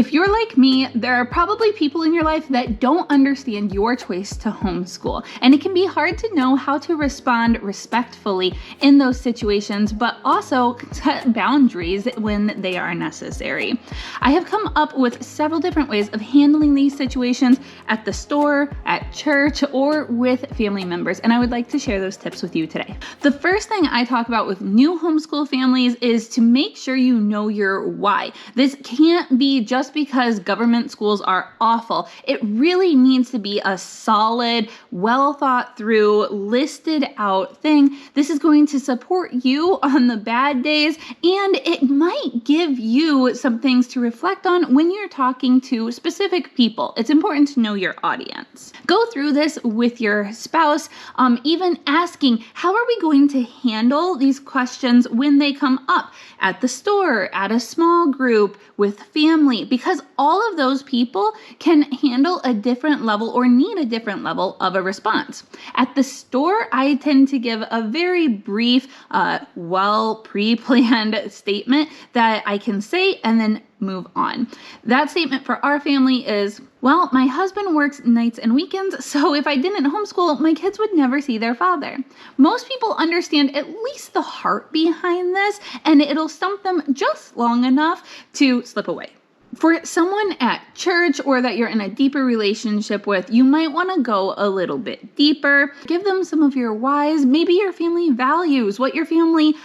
If you're like me, there are probably people in your life that don't understand your choice to homeschool, and it can be hard to know how to respond respectfully in those situations, but also set boundaries when they are necessary. I have come up with several different ways of handling these situations at the store, at church, or with family members, and I would like to share those tips with you today. The first thing I talk about with new homeschool families is to make sure you know your why. This can't be just because government schools are awful. It really needs to be a solid, well thought through, listed out thing. This is going to support you on the bad days, and it might give you some things to reflect on when you're talking to specific people. It's important to know your audience. Go through this with your spouse, even asking, how are we going to handle these questions when they come up at the store, at a small group, with family, because all of those people can handle a different level or need a different level of a response. At the store, I tend to give a very brief, well pre-planned statement that I can say and then move on. That statement for our family is, well, my husband works nights and weekends, so if I didn't homeschool, my kids would never see their father. Most people understand at least the heart behind this, and it'll stump them just long enough to slip away. For someone at church or that you're in a deeper relationship with, you might want to go a little bit deeper. Give them some of your whys, maybe your family values, what your family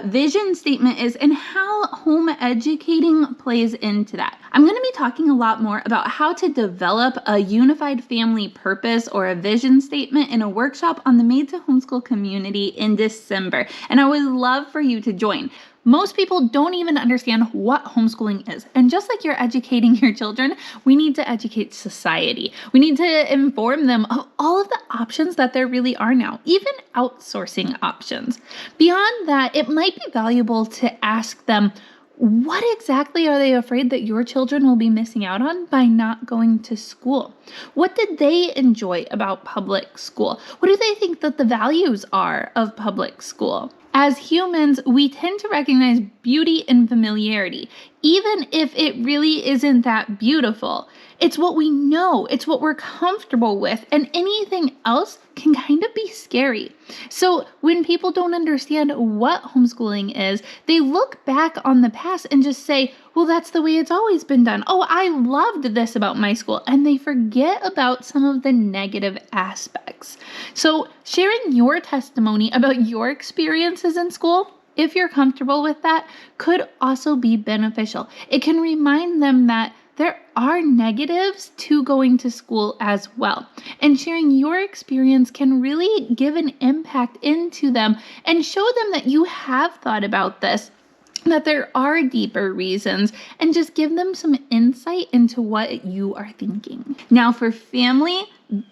vision statement is, and how home educating plays into that. I'm going to be talking a lot more about how to develop a unified family purpose or a vision statement in a workshop on the Made to Homeschool community in December, and I would love for you to join. Most people don't even understand what homeschooling is. And just like you're educating your children, we need to educate society. We need to inform them of all of the options that there really are now, even outsourcing options. Beyond that, it might be valuable to ask them, what exactly are they afraid that your children will be missing out on by not going to school? What did they enjoy about public school? What do they think that the values are of public school? As humans, we tend to recognize beauty in familiarity, even if it really isn't that beautiful. It's what we know, it's what we're comfortable with, and anything else can kind of be scary. So when people don't understand what homeschooling is, they look back on the past and just say, well, that's the way it's always been done. Oh, I loved this about my school. And they forget about some of the negative aspects. So sharing your testimony about your experiences in school, if you're comfortable with that, could also be beneficial. It can remind them that there are negatives to going to school as well. And sharing your experience can really give an impact into them and show them that you have thought about this, that there are deeper reasons, and just give them some insight into what you are thinking. Now for family,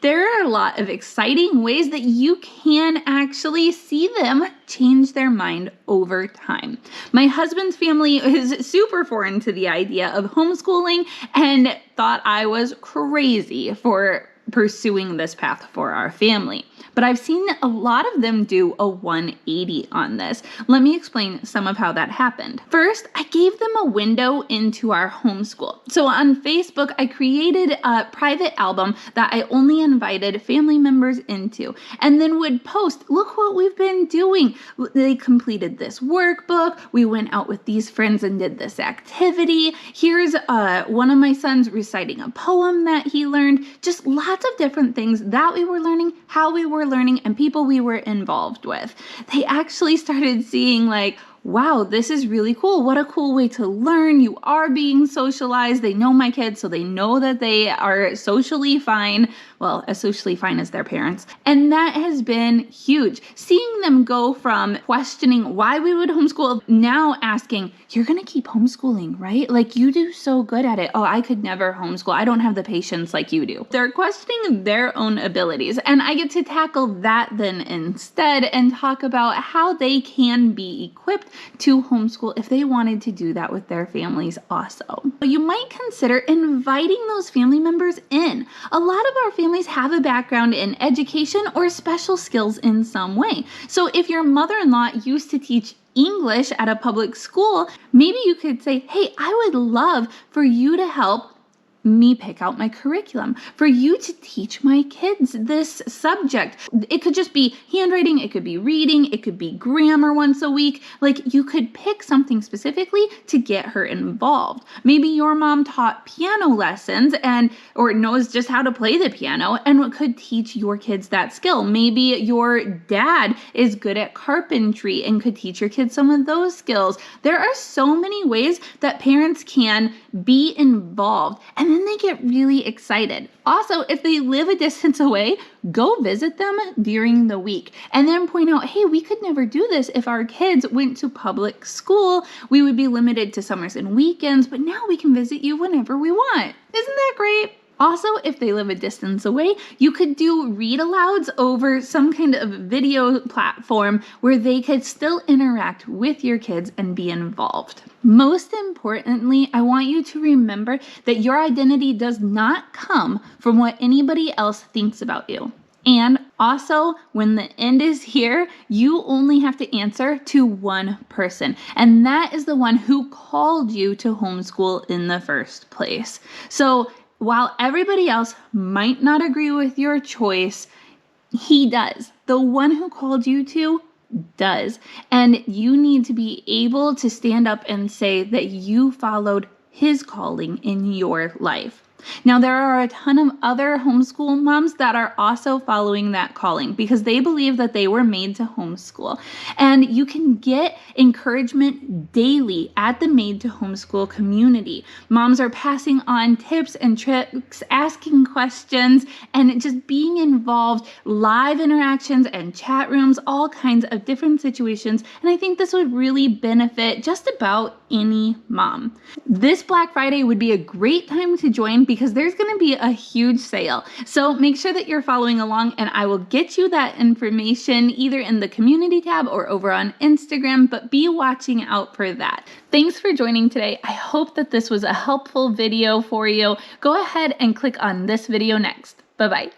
there are a lot of exciting ways that you can actually see them change their mind over time. My husband's family is super foreign to the idea of homeschooling and thought I was crazy for pursuing this path for our family. But I've seen a lot of them do a 180 on this. Let me explain some of how that happened. First, I gave them a window into our homeschool. So on Facebook, I created a private album that I only invited family members into, and then would post, look what we've been doing. They completed this workbook. We went out with these friends and did this activity. Here's one of my sons reciting a poem that he learned. Just lots of different things that we were learning, how we were learning, and people we were involved with. They actually started seeing like, wow, this is really cool. What a cool way to learn. You are being socialized. They know my kids, so they know that they are socially fine. Well, as socially fine as their parents. And that has been huge. Seeing them go from questioning why we would homeschool, now asking, you're going to keep homeschooling, right? Like you do so good at it. Oh, I could never homeschool. I don't have the patience like you do. They're questioning their own abilities. And I get to tackle that then instead and talk about how they can be equipped to homeschool if they wanted to do that with their families also. You might consider inviting those family members in. A lot of our families have a background in education or special skills in some way. So if your mother-in-law used to teach English at a public school, maybe you could say, hey, I would love for you to help me pick out my curriculum, for you to teach my kids this subject. It could just be handwriting, it could be reading, it could be grammar once a week. Like, you could pick something specifically to get her involved. Maybe your mom taught piano lessons or knows just how to play the piano and could teach your kids that skill. Maybe your dad is good at carpentry and could teach your kids some of those skills. There are so many ways that parents can be involved, and then they get really excited. Also, if they live a distance away, go visit them during the week and then point out, hey, we could never do this if our kids went to public school. We would be limited to summers and weekends, but now we can visit you whenever we want. Isn't that great? Also, if they live a distance away, you could do read-alouds over some kind of video platform where they could still interact with your kids and be involved. Most importantly, I want you to remember that your identity does not come from what anybody else thinks about you. And also, when the end is here, you only have to answer to one person, and that is the one who called you to homeschool in the first place. So while everybody else might not agree with your choice, he does. The one who called you to does. And you need to be able to stand up and say that you followed his calling in your life. Now, there are a ton of other homeschool moms that are also following that calling because they believe that they were made to homeschool. And you can get encouragement daily at the Made to Homeschool community. Moms are passing on tips and tricks, asking questions, and just being involved, live interactions and chat rooms, all kinds of different situations. And I think this would really benefit just about any mom. This Black Friday would be a great time to join because there's going to be a huge sale. So make sure that you're following along, and I will get you that information either in the community tab or over on Instagram, but be watching out for that. Thanks for joining today. I hope that this was a helpful video for you. Go ahead and click on this video next. Bye-bye.